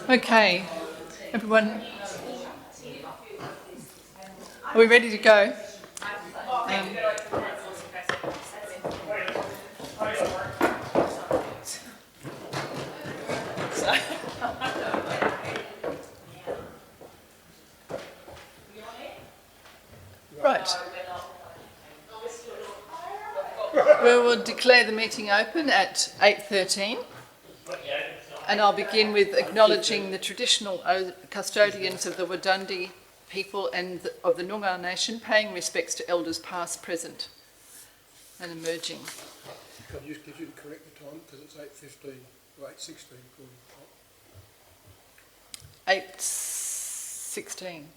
Okay, everyone, are we ready to go? Um, so- right. We will declare the meeting open at 8:13. And I'll begin with acknowledging the traditional custodians of the Wadundee people and of the Noongar Nation, paying respects to elders past, present and emerging. Can I just get you to correct the time, because it's 8:15 or 8:16 according to 8:16.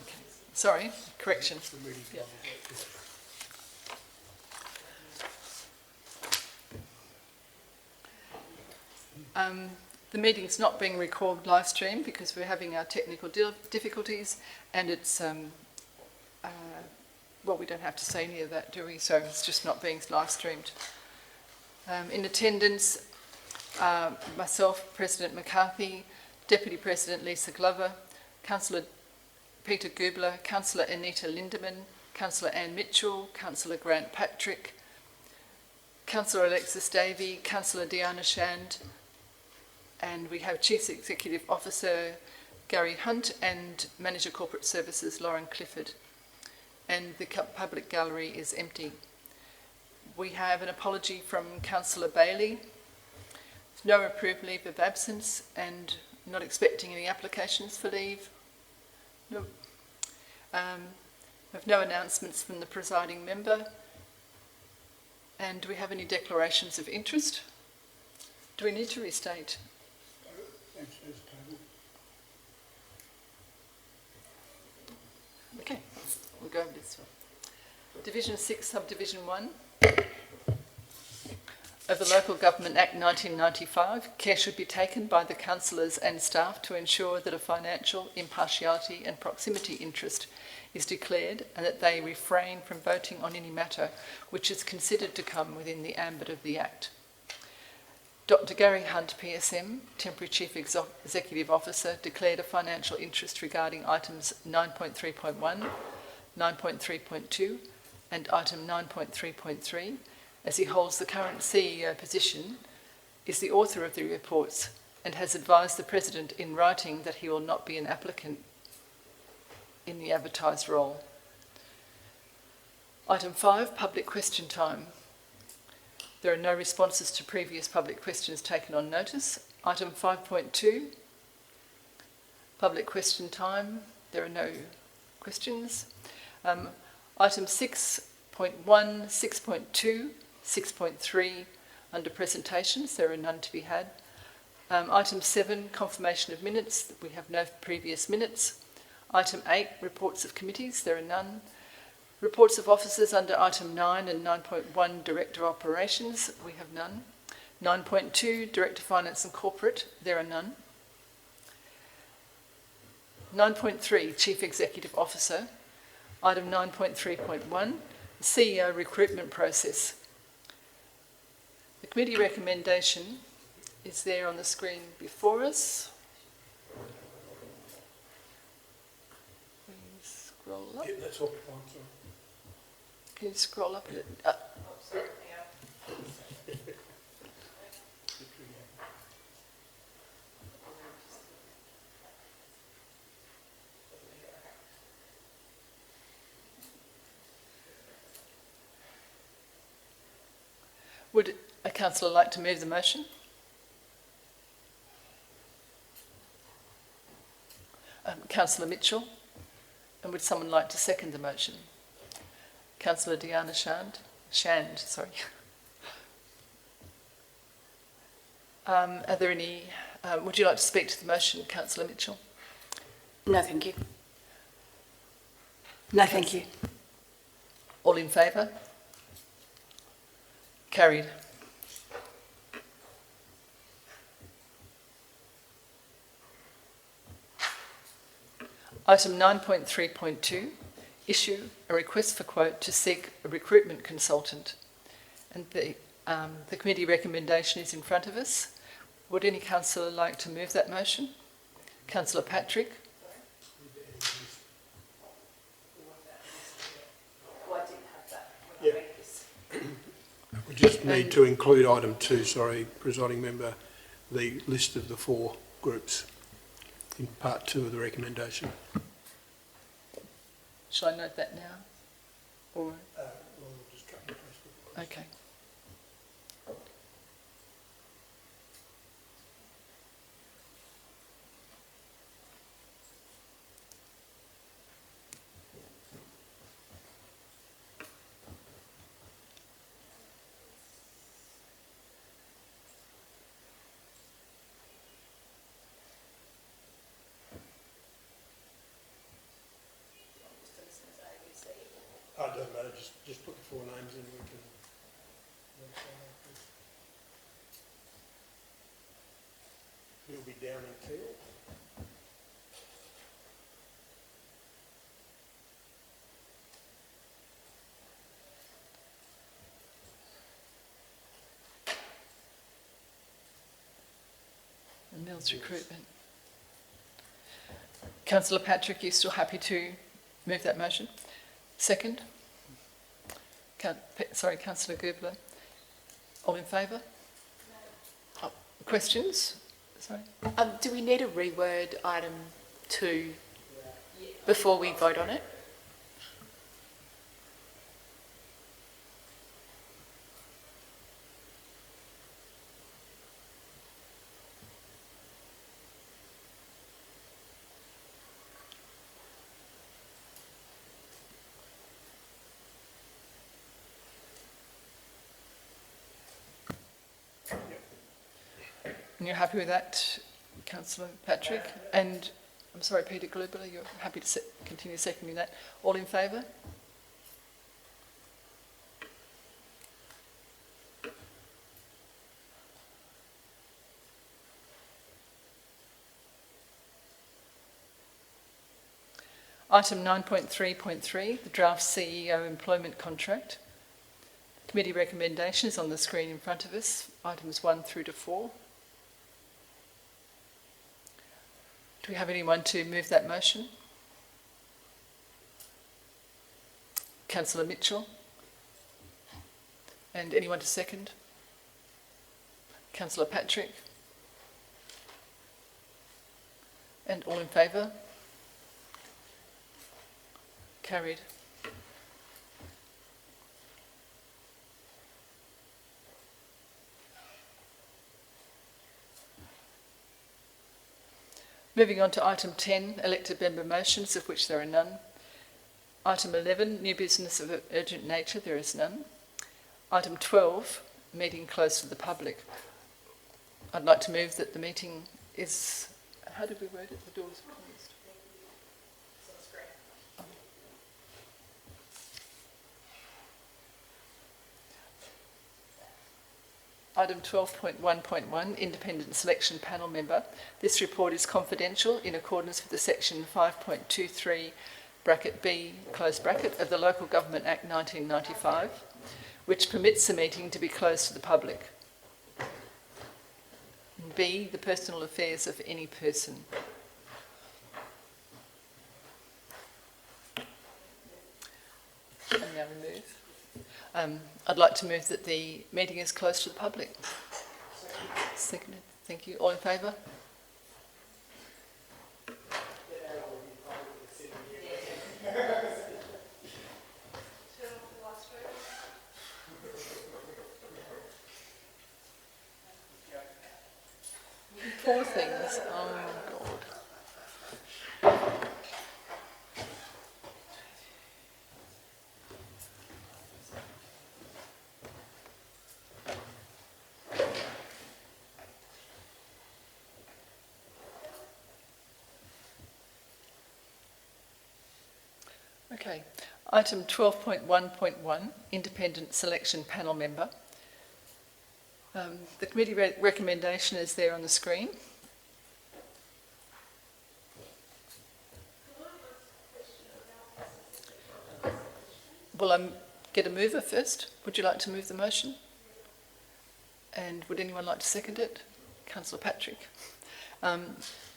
Okay. Sorry, correction. the meeting time. Yeah. Is 8:15. The meeting's not being recorded live stream because we're having our technical difficulties, and it's well, we don't have to say any of that, do we? So it's just not being live streamed. In attendance, myself, President McCarthy, Deputy President Lisa Glover, Councillor Peter Gubler, Councillor Anita Lindeman, Councillor Anne Mitchell, Councillor Grant Patrick, Councillor Alexis Davey, Councillor Diana Shand, and we have Chief Executive Officer Gary Hunt and Manager Corporate Services Lauren Clifford. And the public gallery is empty. We have an apology from Councillor Bailey, no approved leave of absence, and not expecting any applications for leave. No. We have no announcements from the presiding member. And do we have any declarations of interest? Do we need to restate? Okay, we'll go over this one. Division 6, Subdivision 1 of the Local Government Act 1995, care should be taken by the councillors and staff to ensure that a financial impartiality and proximity interest is declared and that they refrain from voting on any matter which is considered to come within the ambit of the Act. Dr. Gary Hunt, PSM, Temporary Chief Executive Officer, declared a financial interest regarding items 9.3.1, 9.3.2 and item 9.3.3, as he holds the current CEO position, is the author of the reports and has advised the President in writing that he will not be an applicant in the advertised role. Item 5, public question time. There are no responses to previous public questions taken on notice. Item 5.2, public question time. There are no questions. Item 6.1, 6.2, 6.3, under presentations, there are none to be had. Item 7, confirmation of minutes. We have no previous minutes. Item 8, reports of committees. There are none. Reports of officers under item 9 and 9.1, Director Operations, we have none. 9.2, Director Finance and Corporate, there are none. 9.3, Chief Executive Officer. Item 9.3.1, CEO recruitment process. The committee recommendation is there on the screen before us. Please scroll up. Yeah, that's all fine, sorry. Can you scroll up a bit? Would a councillor like to move the motion? Councillor Mitchell. And would someone like to second the motion? Councillor Diana Shand. Are there any, would you like to speak to the motion, Councillor Mitchell? No, thank you. No, thank you. All in favour? Carried. Item 9.3.2, issue a request for quote to seek a recruitment consultant. And the committee recommendation is in front of us. Would any councillor like to move that motion? Councillor Patrick? Yeah. We just need to include item 2, sorry, presiding member, the list of the 4 groups in part 2 of the recommendation. Shall I note that now? Or, We'll just cut and paste it. okay. Oh, it doesn't matter, just put the 4 names in and we can... It'll be down in teal. And Mills recruitment. Councillor Patrick, you still happy to move that motion? Second? Councillor Goobler. All in favour? Oh, questions? Sorry. Do we need to reword item 2 before we vote on it? And you're happy with that, Councillor Patrick? And, I'm sorry, Peter Glubler, you're happy to continue seconding that? All in favour? Item 9.3.3, the draft CEO employment contract. Committee recommendation is on the screen in front of us, items 1 through to 4. Do we have anyone to move that motion? Councillor Mitchell. And anyone to second? Councillor Patrick. And all in favour? Carried. Moving on to item 10, elected member motions, of which there are none. Item 11, new business of urgent nature, there is none. Item 12, meeting closed to the public. I'd like to move that the meeting is, how did we word it? The doors are closed. Item 12.1.1, Independent Selection Panel Member. This report is confidential in accordance with the section 5.23 bracket B close bracket of the Local Government Act 1995, which permits the meeting to be closed to the public. And B, the personal affairs of any person. And now we move. I'd like to move that the meeting is closed to the public. Seconded. Thank you. All in favour? Poor things. Oh, God. Okay, item 12.1.1, Independent Selection Panel Member. The committee recommendation is there on the screen. Will I get a mover first? Would you like to move the motion? And would anyone like to second it? Councillor Patrick.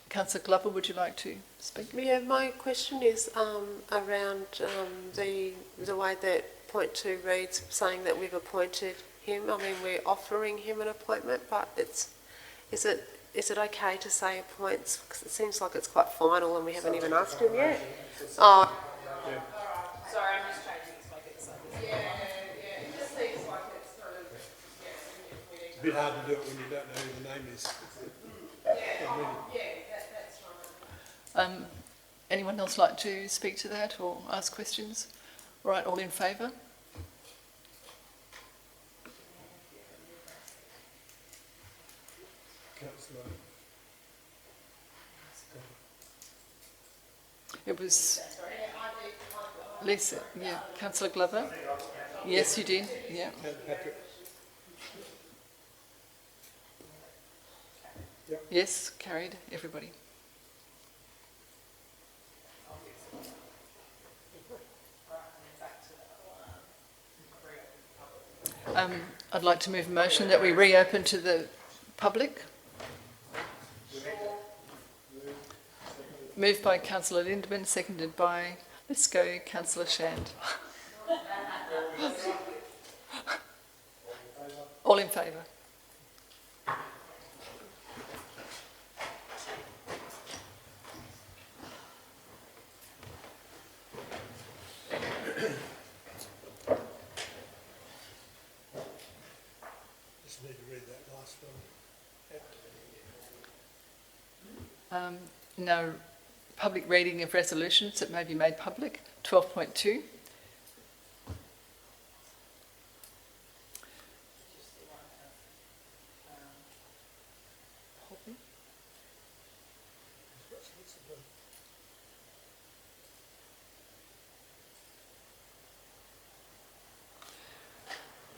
Councillor Glover, would you like to speak? Yeah, my question is around the way that point 2 reads, saying that we've appointed him. I mean, we're offering him an appointment, but is it okay to say appoints? Because it seems like it's quite final and we haven't even asked him yet. Oh. Yeah. Sorry, I'm just changing it to make it so. Yeah. It just seems like it's kind of, It's a bit hard to do it when you don't know who the name is. that's fine. Anyone else like to speak to that or ask questions? All right, all in favour? Councillor. It was Lisa, yeah. Councillor Glover? Yes, you did, yeah. Patrick. Yes, carried, everybody. I'd like to move a motion that we reopen to the public. Moved by Councillor Lindeman, seconded by, let's go, Councillor Shand. All in favour? Just need to read that last one. No public reading of resolutions that may be made public. 12.2.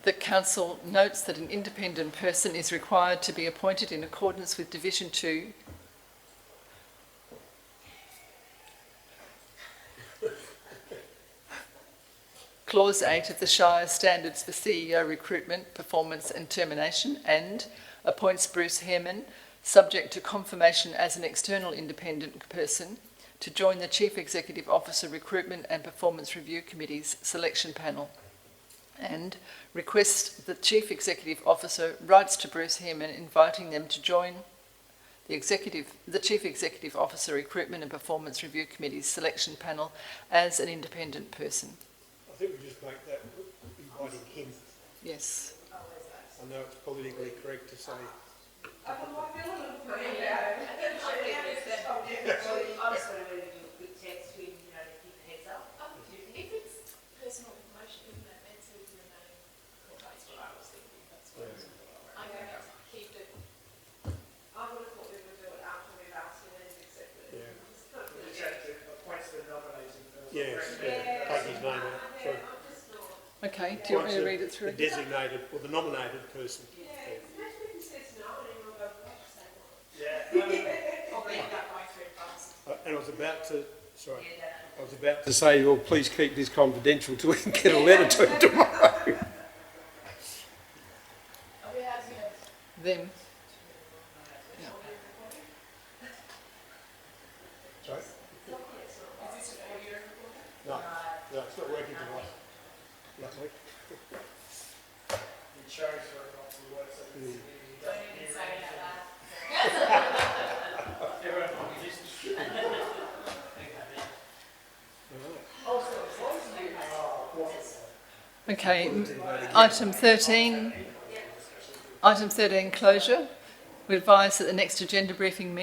The Council notes that an independent person is required to be appointed in accordance with Division 2 Clause 8 of the Shire Standards for CEO Recruitment, Performance and Termination, and appoints Bruce Hareman, subject to confirmation as an external independent person, to join the Chief Executive Officer Recruitment and Performance Review Committee's selection panel, and requests the Chief Executive Officer writes to Bruce Hareman inviting them to join the Chief Executive Officer Recruitment and Performance Review Committee's selection panel as an independent person. I think we just make that inviting him. Yes. I know it's politically correct to say. If it's personal information, isn't it meant to remain? That's what I was thinking. That's what I'm going to keep it. I would have thought we would do it after we've asked him and accepted it. Appoints the nominating person. Yes, take his name out. Sorry. Okay, do you want me to read it through? The designated or the nominated person. Imagine if he says no and he will go, what to say no? And I was about to say, well, please keep this confidential till we can get a letter to him tomorrow. Them. Yeah. Sorry? No, it's not working tonight. Luckily. He chose for it not to work, so Don't even say it out loud. everyone on the list. Okay, item 13. Item 13, closure. We advise that the next agenda briefing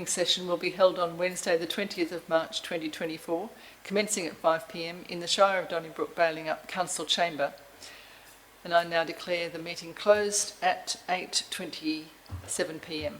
session will be held on Wednesday the 20th of March 2024, commencing at 5 p.m. in the Shire of Donnybrook, Baling Up Council Chamber. And I now declare the meeting closed at 8:27 p.m.